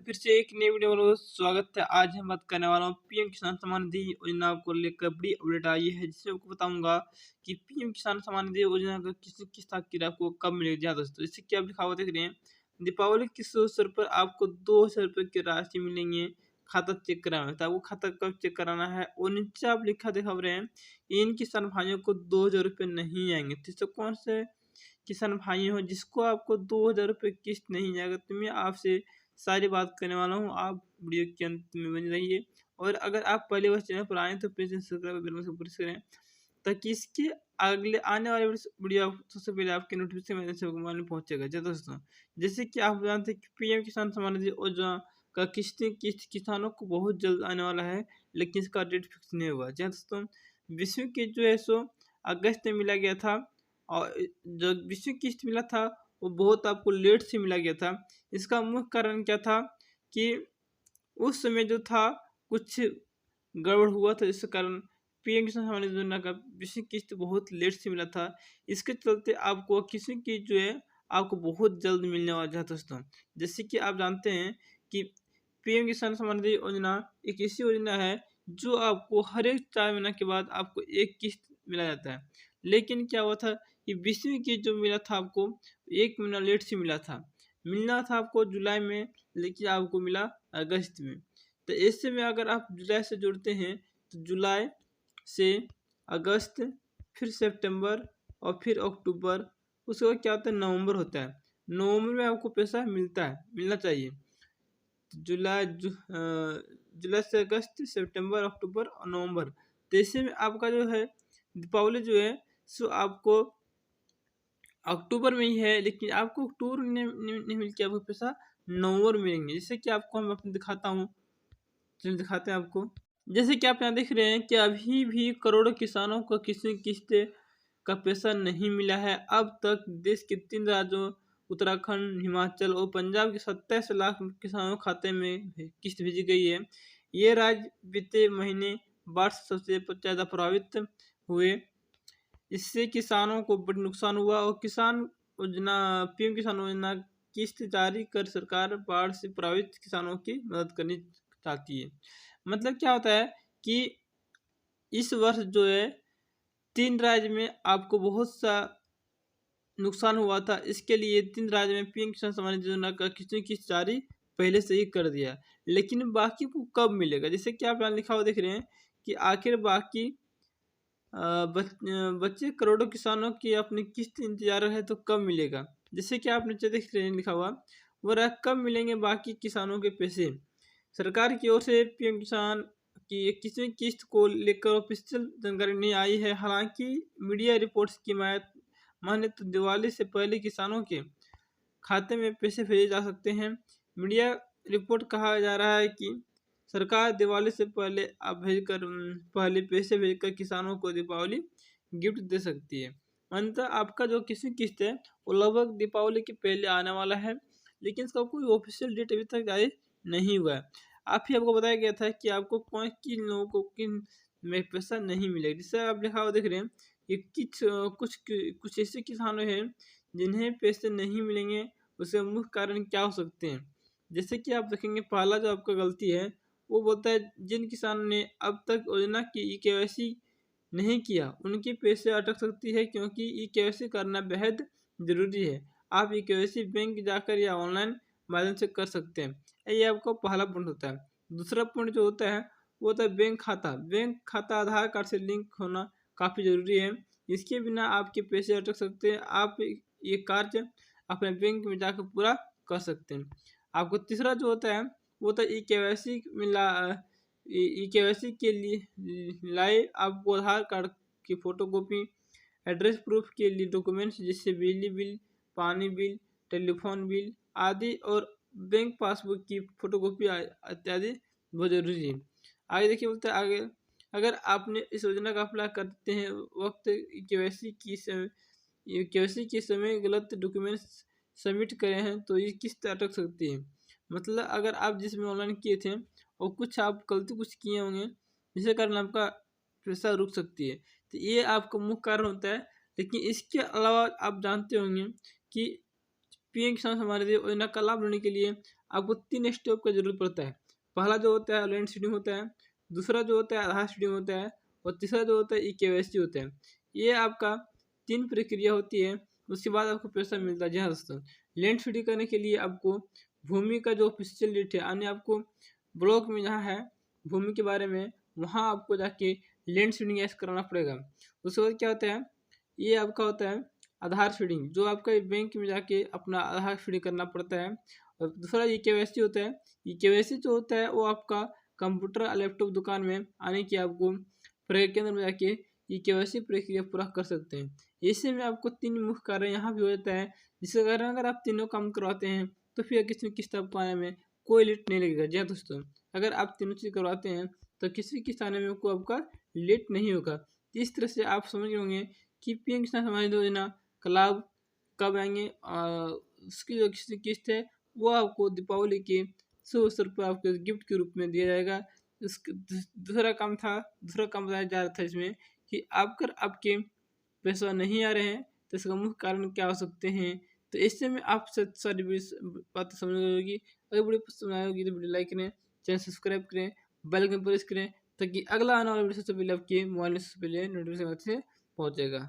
फिर से एक नई वीडियो में स्वागत है। आज हम बात करने वाला हूँ पीएम किसान सम्मान निधि योजना को लेकर बड़ी अपडेट आई है, जिसमें आपको बताऊंगा कि पीएम किसान सम्मान निधि योजना का किस किस तरह की आपको कब मिलेगी। दोस्तों, इससे क्या लिखा हुआ देख रहे हैं, दीपावली के अवसर पर आपको 2,000 रुपये की राशि मिलेंगे। खाता चेक कराना है तो आपको खाता कब चेक कराना है, और नीचे आप लिखा दिखा रहे हैं इन किसान भाइयों को 2,000 रुपये नहीं आएंगे। तो कौन से किसान भाई हो जिसको आपको 2,000 रुपये किस्त नहीं जाएगा, तो मैं आपसे सारी बात करने वाला हूँ। आप वीडियो के अंत में बने रहिए, और अगर आप पहले बार चैनल पर आए तो प्लीज सब्सक्राइब करें ताकि इसके अगले आने वाले वीडियो सबसे पहले आपके नोटिफिकेशन से मोबाइल में पहुंचेगा। जय दोस्तों, जैसे कि आप जानते हैं कि पीएम किसान सम्मान निधि योजना का किस्त किसानों को बहुत जल्द आने वाला है, लेकिन इसका डेट फिक्स नहीं हुआ। जय दोस्तों, विश्व की जो है सो अगस्त में मिला गया था, और जो विश्व किस्त मिला था वो बहुत आपको लेट से मिला गया था। इसका मुख्य कारण क्या था कि उस समय जो था कुछ गड़बड़ हुआ था, जिसके कारण पीएम किसान सम्मान निधि योजना का विश्व किस्त बहुत लेट से मिला था। इसके चलते आपको किसी की जो है आपको बहुत जल्द मिलने वाला है। दोस्तों, जैसे कि आप जानते हैं कि पीएम किसान सम्मान निधि योजना एक ऐसी योजना है जो आपको हर एक 4 महीने के बाद आपको एक किस्त मिला जाता है। लेकिन क्या हुआ था कि 20वीं किस्त जो मिला था आपको 1 महीना लेट से मिलना था आपको जुलाई में, लेकिन आपको मिला अगस्त में। तो ऐसे में अगर आप जुलाई से जुड़ते हैं तो जुलाई से अगस्त, फिर सितंबर, और फिर अक्टूबर, उसके बाद क्या होता है नवंबर होता है। नवंबर में आपको पैसा मिलना चाहिए। जुलाई से अगस्त, सितंबर, अक्टूबर और नवंबर। तो ऐसे में आपका जो है दीपावली जो है सो आपको अक्टूबर में ही है, लेकिन आपको अक्टूबर में नहीं मिल के आपको पैसा नवंबर में मिलेंगे। जैसे कि आपको हम अपने दिखाता हूँ, चलिए दिखाते हैं आपको। जैसे कि आप यहाँ देख रहे हैं कि अभी भी करोड़ों किसानों को किसी किस्त का पैसा नहीं मिला है। अब तक देश के 3 राज्यों उत्तराखंड, हिमाचल और पंजाब के 27 लाख किसानों के खाते में किस्त भेजी गई है। ये राज्य बीते महीने बाढ़ से सबसे ज़्यादा प्रभावित हुए। इससे किसानों को बड़ा नुकसान हुआ, और किसान योजना पीएम किसान योजना किस्त जारी कर सरकार बाढ़ से प्रभावित किसानों की मदद करनी चाहती है। मतलब क्या होता है कि इस वर्ष जो है 3 राज्य में आपको बहुत सा नुकसान हुआ था। इसके लिए 3 राज्य में पीएम किसान सम्मान निधि योजना का किस्त जारी पहले से ही कर दिया, लेकिन बाकी को कब मिलेगा। जैसे कि आप यहाँ लिखा हुआ देख रहे हैं कि आखिर बाकी बच्चे करोड़ों किसानों की अपनी किस्त इंतजार है तो कब मिलेगा। जैसे कि आप नीचे देख रहे हैं लिखा हुआ, वो रहा कब मिलेंगे बाकी किसानों के पैसे। सरकार की ओर से पीएम किसान की किसी किस्त को लेकर ऑफिशियल जानकारी नहीं आई है। हालांकि मीडिया रिपोर्ट्स की माने तो दिवाली से पहले किसानों के खाते में पैसे भेजे जा सकते हैं। मीडिया रिपोर्ट कहा जा रहा है कि सरकार दिवाली से पहले पहले पैसे भेजकर किसानों को दीपावली गिफ्ट दे सकती है। अंततः आपका जो किसी किस्त है वो लगभग दीपावली के पहले आने वाला है, लेकिन इसका कोई ऑफिशियल डेट अभी तक जारी नहीं हुआ है। आपको बताया गया था कि आपको किन लोगों को किन में पैसा नहीं मिलेगा। जिससे आप लिखा हुआ देख रहे हैं कि कुछ ऐसे किसान हैं जिन्हें पैसे नहीं मिलेंगे। उसके मुख्य कारण क्या हो सकते हैं, जैसे कि आप देखेंगे पहला जो आपका गलती है वो बोलता है जिन किसानों ने अब तक योजना की केवाईसी नहीं किया उनके पैसे अटक सकती है, क्योंकि केवाईसी करना बेहद जरूरी है। आप केवाईसी बैंक जाकर या ऑनलाइन माध्यम से कर सकते हैं। ये आपका पहला पॉइंट होता है। दूसरा पॉइंट जो होता है वो होता है बैंक खाता आधार कार्ड से लिंक होना काफ़ी ज़रूरी है। इसके बिना आपके पैसे अटक सकते हैं। आप ये कार्य अपने बैंक में जाकर पूरा कर सकते हैं। आपको तीसरा जो होता है वो होता है केवाईसी मिला केवाईसी के लिए लाए आपको आधार कार्ड की फोटोकॉपी, एड्रेस प्रूफ के लिए डॉक्यूमेंट्स जैसे बिजली बिल, पानी बिल, टेलीफोन बिल आदि, और बैंक पासबुक की फोटोकॉपी इत्यादि बहुत जरूरी है। आगे देखिए बोलते हैं आगे, अगर आपने इस योजना का अप्लाई करते हैं वक्त केवाईसी के समय गलत डॉक्यूमेंट्स सबमिट करे हैं तो ये किस्त अटक सकती है। मतलब अगर आप जिसमें ऑनलाइन किए थे और कुछ आप गलती किए होंगे, जिसके कारण आपका पैसा रुक सकती है। तो ये आपका मुख्य कारण होता है। लेकिन इसके अलावा आप जानते होंगे कि पीएम किसान सम्मान निधि योजना का लाभ लेने के लिए आपको 3 स्टेप का ज़रूरत पड़ता है। पहला जो होता है लैंड सीडिंग होता है, दूसरा जो होता है आधार सीडिंग होता है और तीसरा जो होता है ई-केवाईसी होता है। ये आपका 3 प्रक्रिया होती है, उसके बाद आपको पैसा मिलता है। जी हाँ दोस्तों, लैंड सीडिंग करने के लिए आपको भूमि का जो ऑफिशियल रेट है, यानी आपको ब्लॉक में जहाँ है भूमि के बारे में, वहाँ आपको जाके लैंड सीडिंग ऐसे कराना पड़ेगा। उसके बाद क्या होता है, ये आपका होता है आधार फीडिंग, जो आपका बैंक में जाके अपना आधार फीडिंग करना पड़ता है। और दूसरा ई-केवाईसी होता है। ई-केवाईसी जो होता है वो आपका कंप्यूटर लैपटॉप दुकान में आने की आपको प्रक्रिया केंद्र में जाके ई-केवाईसी प्रक्रिया पूरा कर सकते हैं। ऐसे में आपको 3 मुख्य कार्य यहाँ भी हो जाता है, जिसके कारण अगर आप तीनों काम करवाते हैं तो फिर किसी किस्त आपको आने में कोई लेट नहीं लगेगा। जी हाँ दोस्तों, अगर आप तीनों चीज़ करवाते हैं तो किसी किस्त आने में को आपका लेट नहीं होगा। इस तरह से आप समझ होंगे कि पीएम किसान सम्मान निधि योजना का लाभ कब आएंगे। उसकी जो किस्त है वो आपको दीपावली के शुभ अवसर पर आपको गिफ्ट के रूप में दिया जाएगा। दूसरा काम बताया जा रहा था इसमें कि अगर आपके पैसा नहीं आ रहे हैं तो इसका मुख्य कारण क्या हो सकते हैं। तो इससे में आप सारी बातें समझ गई होगी। अगर वीडियो पसंद आई होगी तो वीडियो लाइक करें, चैनल सब्सक्राइब करें, बेल आइकन प्रेस करें, ताकि अगला आने वाला वीडियो सबसे पहले आपके मोबाइल में सबसे पहले नोटिफिकेशन से पहुंचेगा।